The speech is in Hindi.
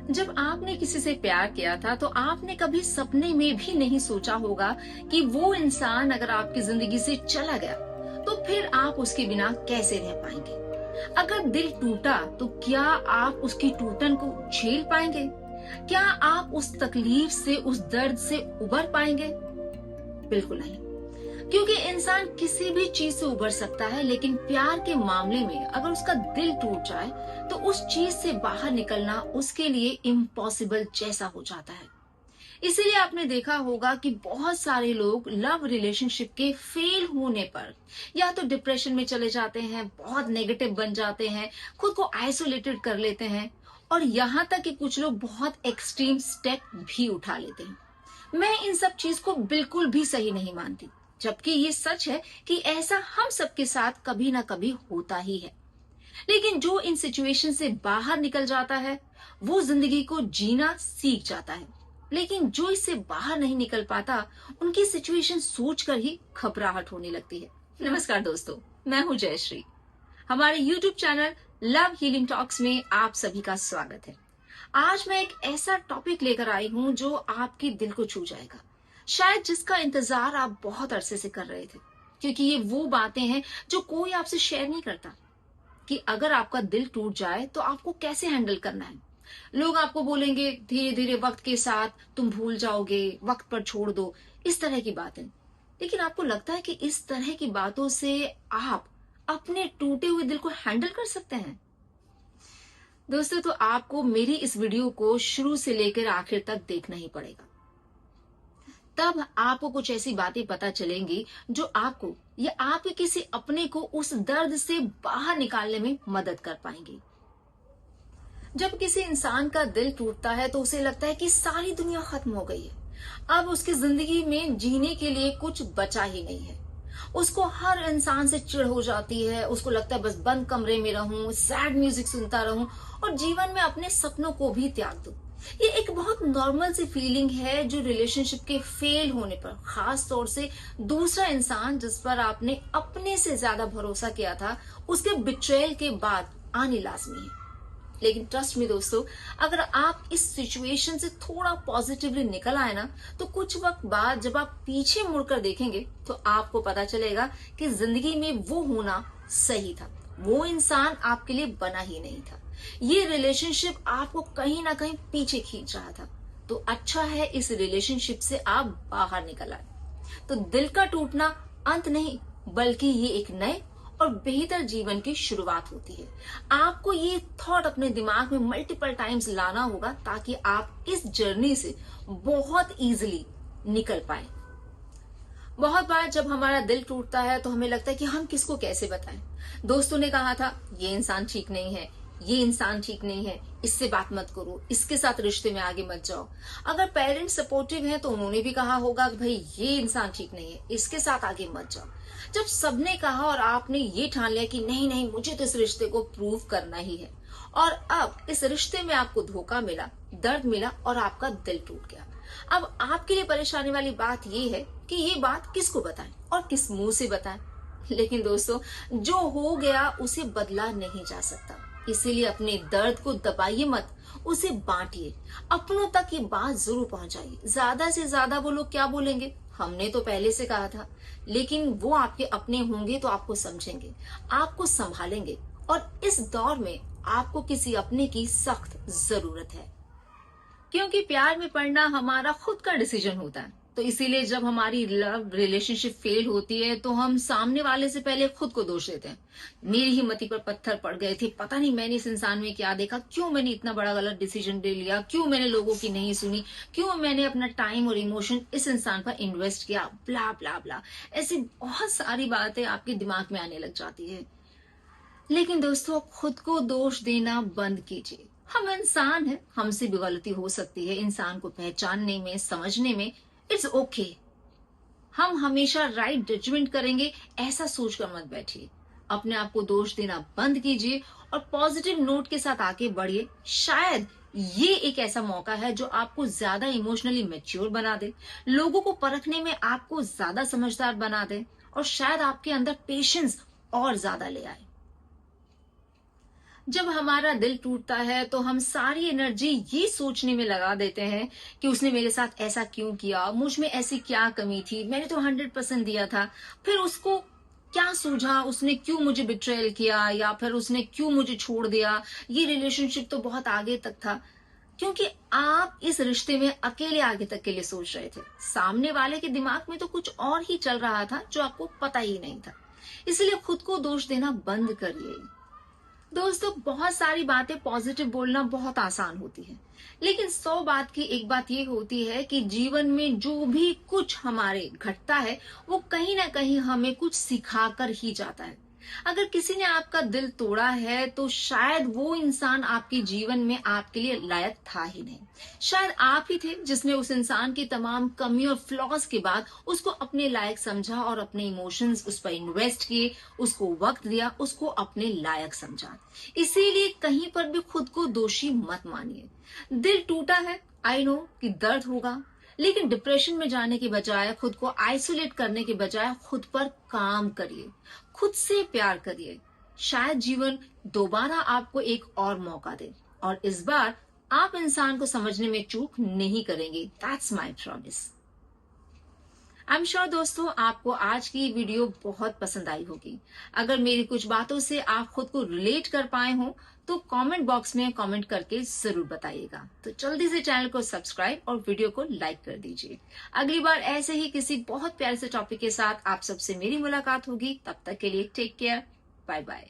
जब आपने किसी से प्यार किया था तो आपने कभी सपने में भी नहीं सोचा होगा कि वो इंसान अगर आपकी जिंदगी से चला गया तो फिर आप उसके बिना कैसे रह पाएंगे। अगर दिल टूटा तो क्या आप उसकी टूटन को झेल पाएंगे? क्या आप उस तकलीफ से, उस दर्द से उबर पाएंगे? बिल्कुल नहीं। क्योंकि इंसान किसी भी चीज से उबर सकता है, लेकिन प्यार के मामले में अगर उसका दिल टूट जाए तो उस चीज से बाहर निकलना उसके लिए इम्पॉसिबल जैसा हो जाता है। इसीलिए आपने देखा होगा कि बहुत सारे लोग लव रिलेशनशिप के फेल होने पर या तो डिप्रेशन में चले जाते हैं, बहुत नेगेटिव बन जाते हैं, खुद को आइसोलेटेड कर लेते हैं, और यहाँ तक कि कुछ लोग बहुत एक्सट्रीम स्टेप भी उठा लेते हैं। मैं इन सब चीज को बिल्कुल भी सही नहीं मानती, जबकि ये सच है कि ऐसा हम सबके साथ कभी ना कभी होता ही है। लेकिन जो इन सिचुएशन से बाहर निकल जाता है वो जिंदगी को जीना सीख जाता है, लेकिन जो इससे बाहर नहीं निकल पाता उनकी सिचुएशन सोचकर ही घबराहट होने लगती है। नमस्कार दोस्तों, मैं हूं जयश्री। हमारे YouTube channel love healing talks में आप सभी का स्वागत है। आज मैं एक ऐसा टॉपिक लेकर आई हूं जो आपके दिल को छू जाएगा, शायद जिसका इंतजार आप बहुत अरसे से कर रहे थे, क्योंकि ये वो बातें हैं जो कोई आपसे शेयर नहीं करता कि अगर आपका दिल टूट जाए तो आपको कैसे हैंडल करना है। लोग आपको बोलेंगे धीरे धीरे वक्त के साथ तुम भूल जाओगे, वक्त पर छोड़ दो, इस तरह की बातें। लेकिन आपको लगता है कि इस तरह की बातों से आप अपने टूटे हुए दिल को हैंडल कर सकते हैं? दोस्तों, तो आपको मेरी इस वीडियो को शुरू से लेकर आखिर तक देखना ही पड़ेगा। तब आपको कुछ ऐसी बातें पता चलेंगी जो आपको या आपके किसी अपने को उस दर्द से बाहर निकालने में मदद कर पाएंगी। जब किसी इंसान का दिल टूटता है तो उसे लगता है कि सारी दुनिया खत्म हो गई है, अब उसकी जिंदगी में जीने के लिए कुछ बचा ही नहीं है। उसको हर इंसान से चिढ़ हो जाती है, उसको लगता है बस बंद कमरे में रहूं, सैड म्यूजिक सुनता रहूं और जीवन में अपने सपनों को भी त्याग दूं। ये एक बहुत नॉर्मल सी फीलिंग है जो रिलेशनशिप के फेल होने पर, खास तौर से दूसरा इंसान जिस पर आपने अपने से ज्यादा भरोसा किया था, उसके बिट्रेयल के बाद आनी लाजमी है। लेकिन ट्रस्ट मी दोस्तों, अगर आप इस सिचुएशन से थोड़ा पॉजिटिवली निकल आए ना, तो कुछ वक्त बाद जब आप पीछे मुड़कर देखेंगे तो आपको पता चलेगा कि जिंदगी में वो होना सही था, वो इंसान आपके लिए बना ही नहीं था। ये रिलेशनशिप आपको कहीं ना कहीं पीछे खींच रहा था, तो अच्छा है इस रिलेशनशिप से आप बाहर निकल आए। तो दिल का टूटना अंत नहीं, बल्कि ये एक नए और बेहतर जीवन की शुरुआत होती है। आपको ये थॉट अपने दिमाग में मल्टीपल टाइम्स लाना होगा ताकि आप इस जर्नी से बहुत इजीली निकल पाए। बहुत बार जब हमारा दिल टूटता है तो हमें लगता है कि हम किसको कैसे बताएं। दोस्तों ने कहा था ये इंसान ठीक नहीं है, ये इंसान ठीक नहीं है, इससे बात मत करो, इसके साथ रिश्ते में आगे मत जाओ। अगर पेरेंट्स सपोर्टिव हैं तो उन्होंने भी कहा होगा कि भाई ये इंसान ठीक नहीं है, इसके साथ आगे मत जाओ। जब सबने कहा और आपने ये ठान लिया कि नहीं नहीं, मुझे तो इस रिश्ते को प्रूव करना ही है, और अब इस रिश्ते में आपको धोखा मिला, दर्द मिला और आपका दिल टूट गया। अब आपके लिए परेशानी वाली बात ये है कि ये बात किसको बताएं और किस मुंह से बताएं। लेकिन दोस्तों, जो हो गया उसे बदला नहीं जा सकता, इसीलिए अपने दर्द को दबाइए मत, उसे बांटिए, अपनों तक ये बात जरूर पहुंचाइए। ज्यादा से ज्यादा वो लोग क्या बोलेंगे, हमने तो पहले से कहा था, लेकिन वो आपके अपने होंगे तो आपको समझेंगे, आपको संभालेंगे, और इस दौर में आपको किसी अपने की सख्त जरूरत है, क्योंकि प्यार में पड़ना हमारा खुद का डिसीजन होता है। तो इसीलिए जब हमारी लव रिलेशनशिप फेल होती है तो हम सामने वाले से पहले खुद को दोष देते हैं। मेरी ही मति पर पत्थर पड़ गए थे, पता नहीं मैंने इस इंसान में क्या देखा, क्यों मैंने इतना बड़ा गलत डिसीजन ले लिया, क्यों मैंने लोगों की नहीं सुनी, क्यों मैंने अपना टाइम और इमोशन इस इंसान पर इन्वेस्ट किया, ब्ला ब्ला ब्ला। ऐसी बहुत सारी बातें आपके दिमाग में आने लग जाती है। लेकिन दोस्तों, खुद को दोष देना बंद कीजिए। हम इंसान हैं, हमसे भी गलती हो सकती है। इंसान को पहचानने में, समझने में इट्स ओके। हम हमेशा राइट जजमेंट करेंगे ऐसा सोचकर मत बैठिए। अपने आप को दोष देना बंद कीजिए और पॉजिटिव नोट के साथ आगे बढ़िए। शायद ये एक ऐसा मौका है जो आपको ज्यादा इमोशनली मैच्योर बना दे, लोगों को परखने में आपको ज्यादा समझदार बना दे, और शायद आपके अंदर पेशेंस और ज्यादा ले आए। जब हमारा दिल टूटता है तो हम सारी एनर्जी ये सोचने में लगा देते हैं कि उसने मेरे साथ ऐसा क्यों किया, मुझ में ऐसी क्या कमी थी, मैंने तो 100% दिया था, फिर उसको क्या सूझा, उसने क्यों मुझे बिट्रेयल किया या फिर उसने क्यों मुझे छोड़ दिया, ये रिलेशनशिप तो बहुत आगे तक था। क्योंकि आप इस रिश्ते में अकेले आगे तक के लिए सोच रहे थे, सामने वाले के दिमाग में तो कुछ और ही चल रहा था जो आपको पता ही नहीं था। इसलिए खुद को दोष देना बंद करिए। दोस्तों, बहुत सारी बातें पॉजिटिव बोलना बहुत आसान होती है, लेकिन 100 बात की एक बात ये होती है कि जीवन में जो भी कुछ हमारे घटता है वो कहीं ना कहीं हमें कुछ सिखाकर ही जाता है। अगर किसी ने आपका दिल तोड़ा है तो शायद वो इंसान आपके जीवन में आपके लिए लायक था ही नहीं। शायद आप ही थे जिसने उस इंसान की तमाम कमी और फ्लॉज के बाद उसको अपने लायक समझा और अपने इमोशंस उस पर इन्वेस्ट किए, उसको वक्त दिया, उसको अपने लायक समझा। इसीलिए कहीं पर भी खुद को दोषी मत मानिए। दिल टूटा है, आई नो कि दर्द होगा, लेकिन डिप्रेशन में जाने के बजाय, खुद को आइसोलेट करने के बजाय खुद पर काम करिए, खुद से प्यार करिए। शायद जीवन दोबारा आपको एक और मौका दे और इस बार आप इंसान को समझने में चूक नहीं करेंगे। That's my promise. I am sure दोस्तों, आपको आज की वीडियो बहुत पसंद आई होगी। अगर मेरी कुछ बातों से आप खुद को रिलेट कर पाए हो तो कमेंट बॉक्स में कमेंट करके जरूर बताइएगा। तो जल्दी से चैनल को सब्सक्राइब और वीडियो को लाइक कर दीजिए। अगली बार ऐसे ही किसी बहुत प्यारे से टॉपिक के साथ आप सबसे मेरी मुलाकात होगी। तब तक के लिए टेक केयर, बाय बाय।